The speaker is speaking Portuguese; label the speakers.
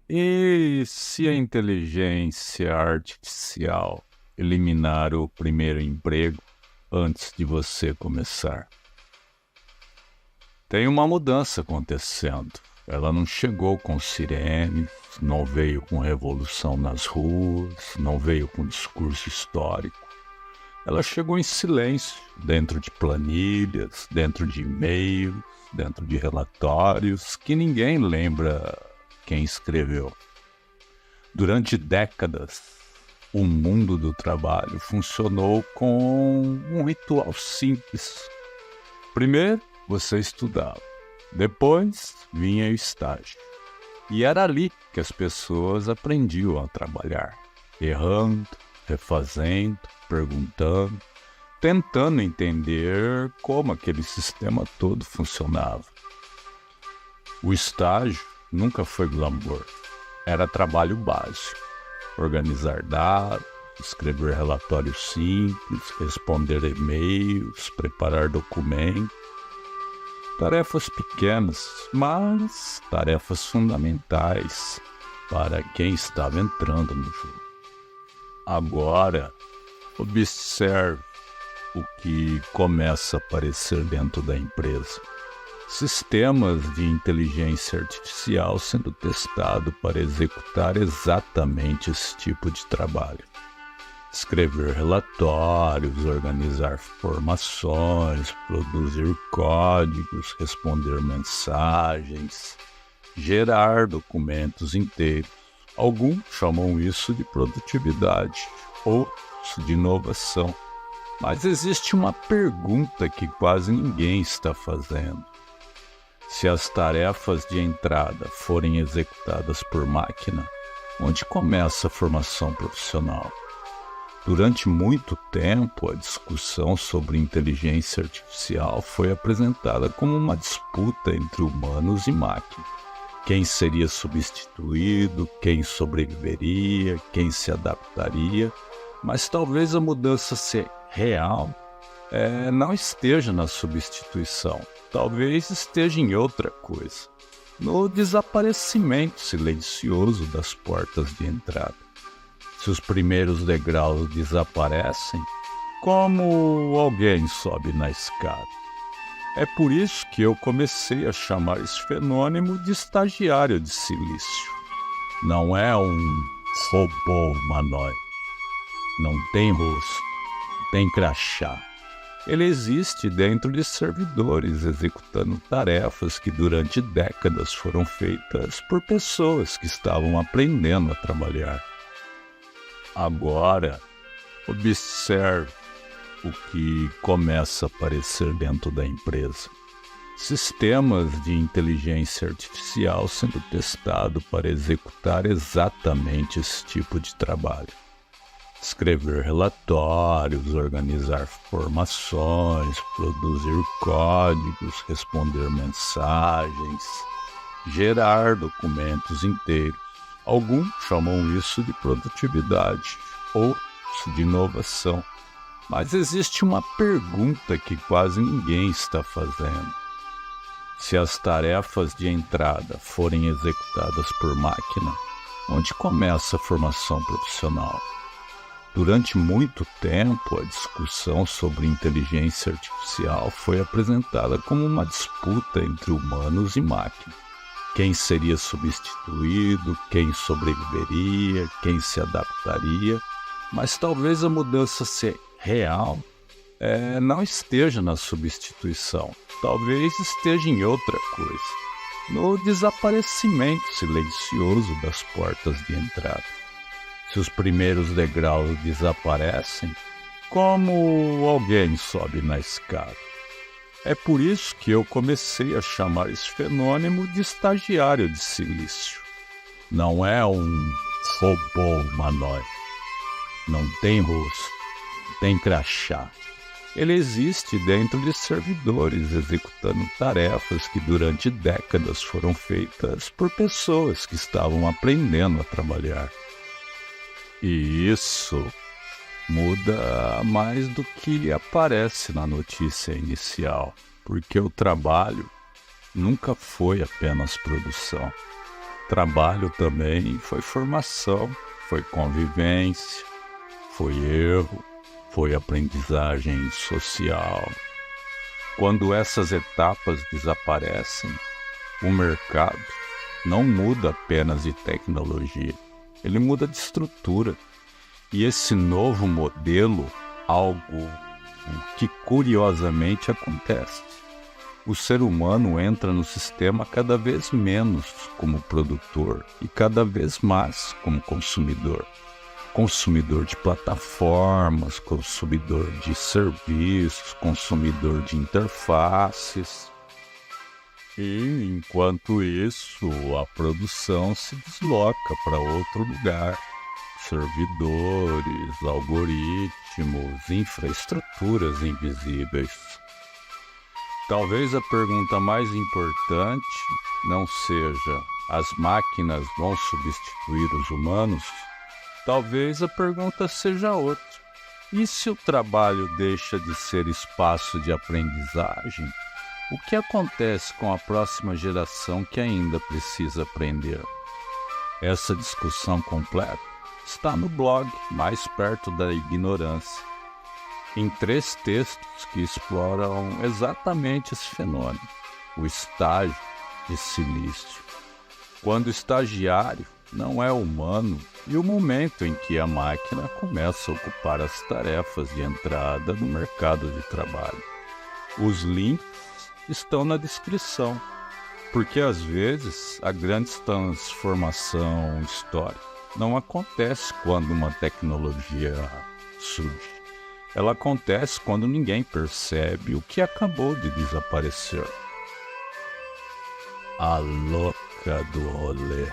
Speaker 1: E se a inteligência artificial eliminar o primeiro emprego antes de você começar? Tem uma mudança acontecendo. Ela não chegou com sirenes, não veio com revolução nas ruas, não veio com discurso histórico. Ela chegou em silêncio, dentro de planilhas, dentro de e-mails, dentro de relatórios que ninguém lembra quem escreveu. Durante décadas, o mundo do trabalho funcionou com um ritual simples. Primeiro, você estudava. Depois, vinha o estágio. E era ali que as pessoas aprendiam a trabalhar, errando, refazendo, perguntando, tentando entender como aquele sistema todo funcionava. O estágio nunca foi glamour, era trabalho básico. Organizar dados, escrever relatórios simples, responder e-mails, preparar documentos. Tarefas pequenas, mas tarefas fundamentais para quem estava entrando no jogo. Agora, observe o que começa a aparecer dentro da empresa. Sistemas de inteligência artificial sendo testados para executar exatamente esse tipo de trabalho. Escrever relatórios, organizar informações, produzir códigos, responder mensagens, gerar documentos inteiros. Alguns chamam isso de produtividade, outros de inovação. Mas existe uma pergunta que quase ninguém está fazendo. Se as tarefas de entrada forem executadas por máquina, onde começa a formação profissional? Durante muito tempo, a discussão sobre inteligência artificial foi apresentada como uma disputa entre humanos e máquinas. Quem seria substituído, quem sobreviveria, quem se adaptaria, mas talvez a mudança real não esteja na substituição, talvez esteja em outra coisa, no desaparecimento silencioso das portas de entrada. Se os primeiros degraus desaparecem, como alguém sobe na escada? É por isso que eu comecei a chamar esse fenômeno de estagiário de silício. Não é um robô humanoide, não tem rosto, não tem crachá. Ele existe dentro de servidores, executando tarefas que durante décadas foram feitas por pessoas que estavam aprendendo a trabalhar. Agora, observe o que começa a aparecer dentro da empresa. Sistemas de inteligência artificial sendo testados para executar exatamente esse tipo de trabalho. Escrever relatórios, organizar informações, produzir códigos, responder mensagens, gerar documentos inteiros. Alguns chamam isso de produtividade, outros de inovação. Mas existe uma pergunta que quase ninguém está fazendo. Se as tarefas de entrada forem executadas por máquina, onde começa a formação profissional? Durante muito tempo, a discussão sobre inteligência artificial foi apresentada como uma disputa entre humanos e máquinas. Quem seria substituído, quem sobreviveria, quem se adaptaria, mas talvez a mudança real não esteja na substituição, talvez esteja em outra coisa, no desaparecimento silencioso das portas de entrada. Se os primeiros degraus desaparecem, como alguém sobe na escada? É por isso que eu comecei a chamar esse fenômeno de estagiário de silício. Não é um robô humanoide, não tem rosto, não tem crachá. Ele existe dentro de servidores, executando tarefas que durante décadas foram feitas por pessoas que estavam aprendendo a trabalhar. E isso muda mais do que aparece na notícia inicial, porque o trabalho nunca foi apenas produção. Trabalho também foi formação, foi convivência, foi erro, foi aprendizagem social. Quando essas etapas desaparecem, o mercado não muda apenas de tecnologia, ele muda de estrutura. E esse novo modelo, algo que curiosamente acontece. O ser humano entra no sistema cada vez menos como produtor e cada vez mais como consumidor. Consumidor de plataformas, consumidor de serviços, consumidor de interfaces. E, enquanto isso, a produção se desloca para outro lugar. Servidores, algoritmos, infraestruturas invisíveis. Talvez a pergunta mais importante não seja: as máquinas vão substituir os humanos? Talvez a pergunta seja outra: e se o trabalho deixa de ser espaço de aprendizagem? O que acontece com a próxima geração que ainda precisa aprender? Essa discussão completa está no blog Mais Perto da Ignorância, em 3 textos que exploram exatamente esse fenômeno, o estágio de silício. Quando o estagiário não é humano e o momento em que a máquina começa a ocupar as tarefas de entrada no mercado de trabalho. Os links estão na descrição, porque às vezes a grande transformação histórica não acontece quando uma tecnologia surge. Ela acontece quando ninguém percebe o que acabou de desaparecer. A louca do rolê.